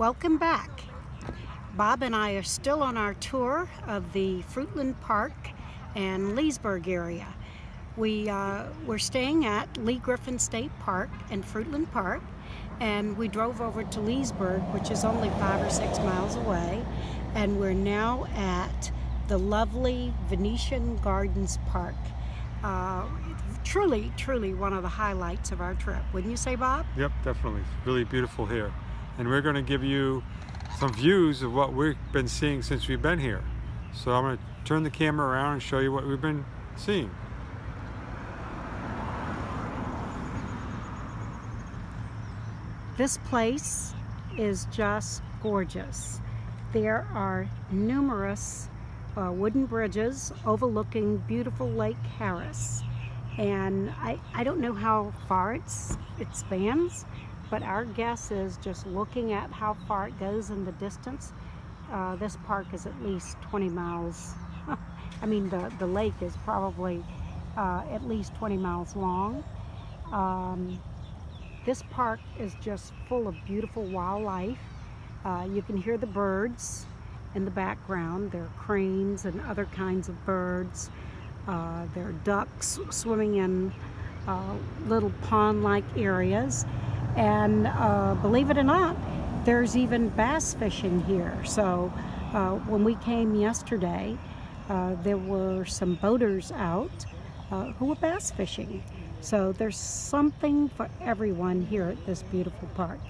Welcome back. Bob and I are still on our tour of the Fruitland Park and Leesburg area. We're staying at Lee Griffin State Park and Fruitland Park, and we drove over to Leesburg, which is only 5 or 6 miles away, and we're now at the lovely Venetian Gardens Park. Truly one of the highlights of our trip. Wouldn't you say, Bob? Yep, definitely. It's really beautiful here. And we're going to give you some views of what we've been seeing since we've been here. So I'm going to turn the camera around and show you what we've been seeing. This place is just gorgeous. There are numerous wooden bridges overlooking beautiful Lake Harris. And I don't know how far it spans, but our guess is, just looking at how far it goes in the distance, this park is at least 20 miles. I mean, the lake is probably at least 20 miles long. This park is just full of beautiful wildlife. You can hear the birds in the background. There are cranes and other kinds of birds. There are ducks swimming in little pond-like areas. And believe it or not, there's even bass fishing here. So when we came yesterday, there were some boaters out who were bass fishing. So there's something for everyone here at this beautiful park.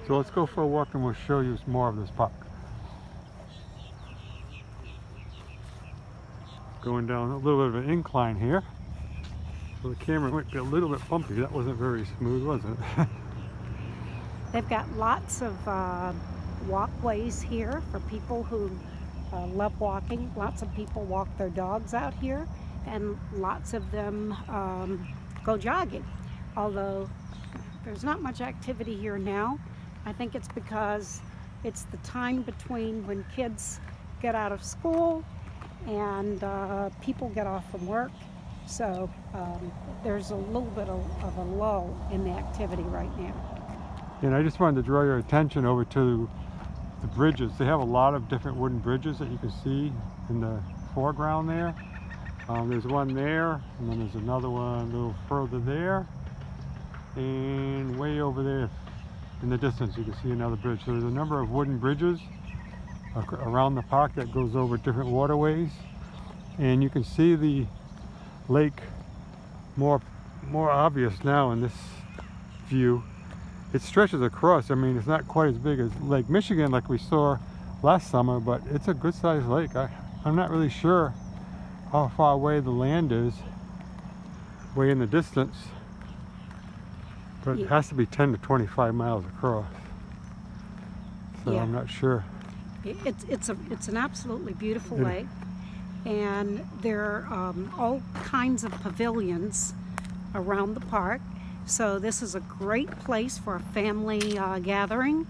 So let's go for a walk and we'll show you more of this park. Going down a little bit of an incline here. So the camera might be a little bit bumpy. That wasn't very smooth, was it? They've got lots of walkways here for people who love walking. Lots of people walk their dogs out here, and lots of them go jogging. Although there's not much activity here now. I think it's because it's the time between when kids get out of school and people get off from work. So there's a little bit of a lull in the activity right now. And I just wanted to draw your attention over to the bridges. They have a lot of different wooden bridges that you can see in the foreground there. There's one there, and then there's another one a little further there. And way over there in the distance you can see another bridge. So there's a number of wooden bridges around the park that goes over different waterways. And you can see the lake more obvious now in this view. It stretches across. I mean, it's not quite as big as Lake Michigan like we saw last summer, but it's a good sized lake. I'm not really sure how far away the land is, way in the distance, but it has to be 10 to 25 miles across. So yeah. I'm not sure. It's an absolutely beautiful lake. And there are all kinds of pavilions around the park. So this is a great place for a family gathering,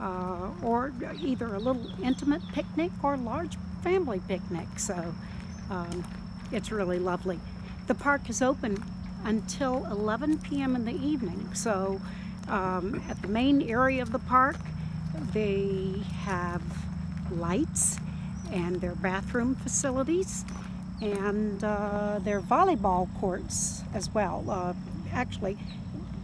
or either a little intimate picnic or a large family picnic. So it's really lovely. The park is open until 11 p.m. in the evening. So at the main area of the park, they have lights and their bathroom facilities, and their volleyball courts as well. Actually,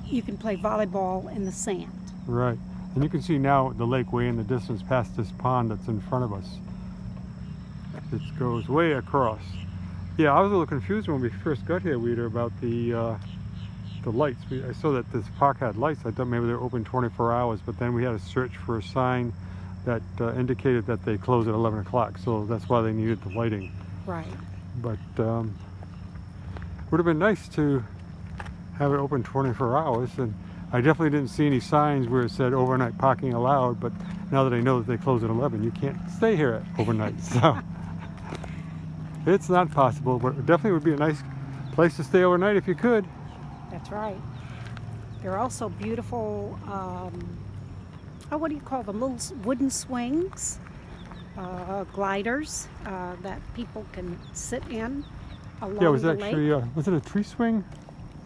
you can play volleyball in the sand. Right, and you can see now the lake way in the distance past this pond that's in front of us. It goes way across. Yeah, I was a little confused when we first got here, Weeder, about the lights. I saw that this park had lights. I thought maybe they were open 24 hours, but then we had to search for a sign that indicated that they close at 11 o'clock, so that's why they needed the lighting. Right. But it would have been nice to have it open 24 hours, and I definitely didn't see any signs where it said overnight parking allowed, but now that I know that they close at 11, you can't stay here overnight, so it's not possible, but it definitely would be a nice place to stay overnight if you could. That's right. There are also beautiful what do you call them, little wooden swings, gliders that people can sit in along the lake. Was it a tree swing?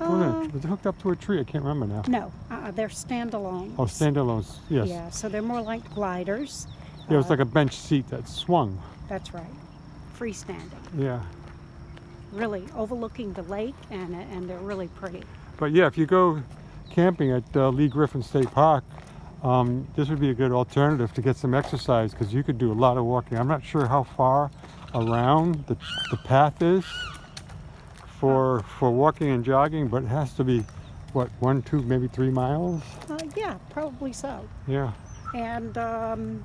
Was it hooked up to a tree? I can't remember now. No, they're standalone. Oh, standalones, yes. Yeah, so they're more like gliders. Yeah, it was like a bench seat that swung. That's right. Freestanding. Yeah. Really overlooking the lake, and they're really pretty. But yeah, if you go camping at Lee Griffin State Park, this would be a good alternative to get some exercise because you could do a lot of walking. I'm not sure how far around the path is for walking and jogging, but it has to be, what, 1, 2, maybe 3 miles? Yeah, probably so. Yeah. And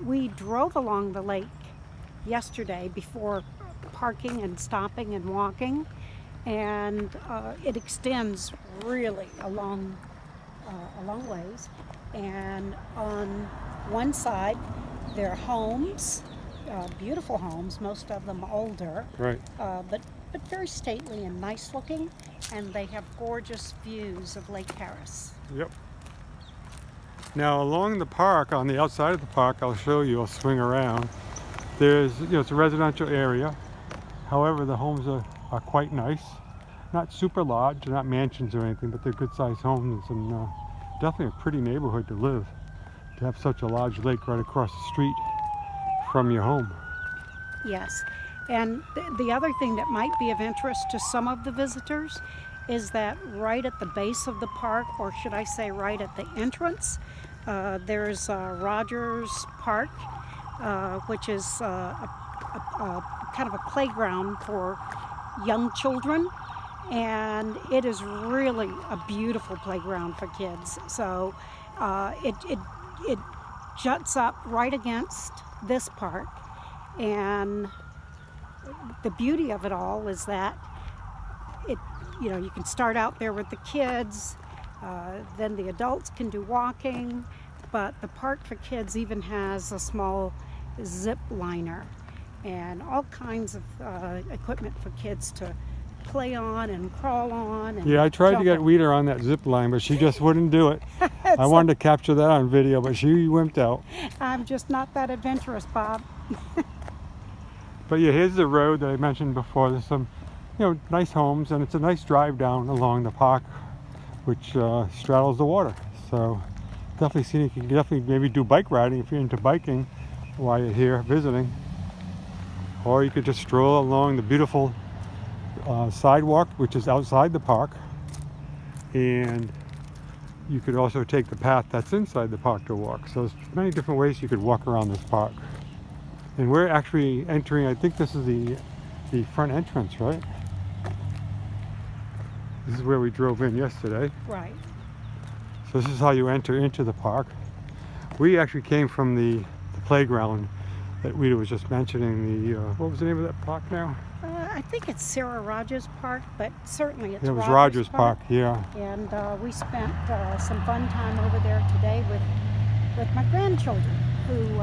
we drove along the lake yesterday before parking and stopping and walking, and it extends really a long ways. And on one side there are homes, beautiful homes, most of them older, Right. but very stately and nice looking, and they have gorgeous views of Lake Harris. Yep. Now along the park, on the outside of the park, I'll show you, I'll swing around. There's, it's a residential area. However, the homes are quite nice. Not super large, they're not mansions or anything, but they're good sized homes, and definitely a pretty neighborhood to live. To have such a large lake right across the street from your home. Yes, and the other thing that might be of interest to some of the visitors is that right at the base of the park, or should I say right at the entrance, there's Rogers Park, which is a kind of a playground for young children, and it is really a beautiful playground for kids. So it juts up right against this park, and the beauty of it all is that you can start out there with the kids, then the adults can do walking, but the park for kids even has a small zip liner and all kinds of equipment for kids to play on and crawl on. And yeah, I tried to jump get on. Weeder on that zip line, but she just wouldn't do it. I wanted to capture that on video, but she wimped out. I'm just not that adventurous, Bob. But yeah, here's the road that I mentioned before. There's some, nice homes, and it's a nice drive down along the park, which straddles the water. So definitely scenic. You can definitely maybe do bike riding if you're into biking while you're here visiting. Or you could just stroll along the beautiful sidewalk, which is outside the park. And you could also take the path that's inside the park to walk. So there's many different ways you could walk around this park. And we're actually entering, I think this is the front entrance, right? This is where we drove in yesterday. Right. So this is how you enter into the park. We actually came from the playground that Rita was just mentioning. What was the name of that park now? I think it's Sarah Rogers Park, but certainly it's Yeah, it was Rogers Park, yeah. And we spent some fun time over there today with my grandchildren, who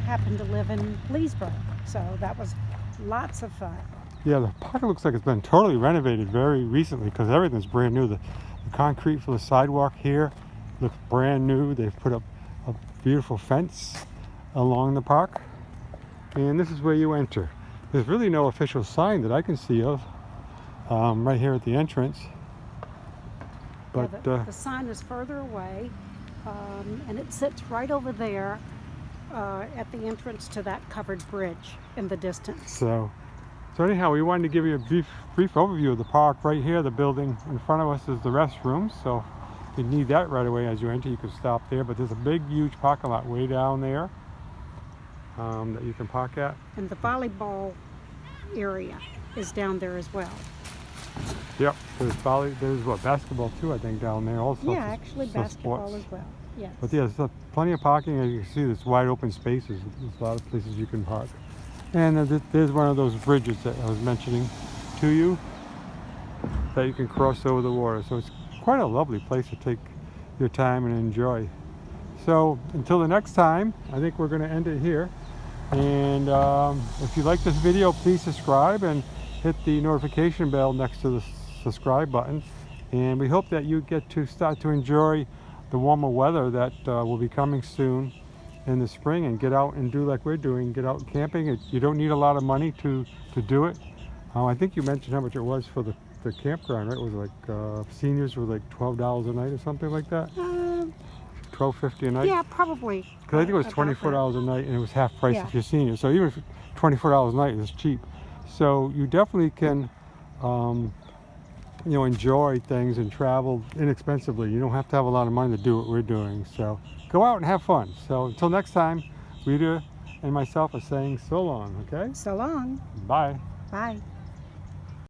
happen to live in Leesburg. So that was lots of fun. Yeah, the park looks like it's been totally renovated very recently because everything's brand new. The concrete for the sidewalk here looks brand new. They've put up a beautiful fence along the park. And this is where you enter. There's really no official sign that I can see of right here at the entrance. But yeah, the sign is further away, and it sits right over there at the entrance to that covered bridge in the distance. So anyhow, we wanted to give you a brief overview of the park. Right here, the building in front of us is the restrooms. So if you need that right away as you enter, you can stop there. But there's a big, huge parking lot way down there that you can park at. And the volleyball area is down there as well. Yep, there's basketball too, I think, down there also. Yeah, actually basketball as well. Yes. But yeah, there's plenty of parking. As you can see, there's wide open spaces. There's a lot of places you can park. And there's one of those bridges that I was mentioning to you that you can cross over the water. So it's quite a lovely place to take your time and enjoy. So until the next time, I think we're going to end it here. And if you like this video, please subscribe and hit the notification bell next to the subscribe button. And we hope that you get to start to enjoy the warmer weather that will be coming soon in the spring, and get out and do like we're doing, get out camping. You don't need a lot of money to do it. I think you mentioned how much it was for the the campground, right? Was it like seniors were like $12 a night or something like that? $12.50 a night? Yeah, probably. Because I think it was about $24 a night, and it was half price Yeah. if you're senior. So even if $24 a night is cheap. So you definitely can, you know, enjoy things and travel inexpensively. You don't have to have a lot of money to do what we're doing. So go out and have fun. So until next time, Rita and myself are saying so long, okay? So long. Bye. Bye.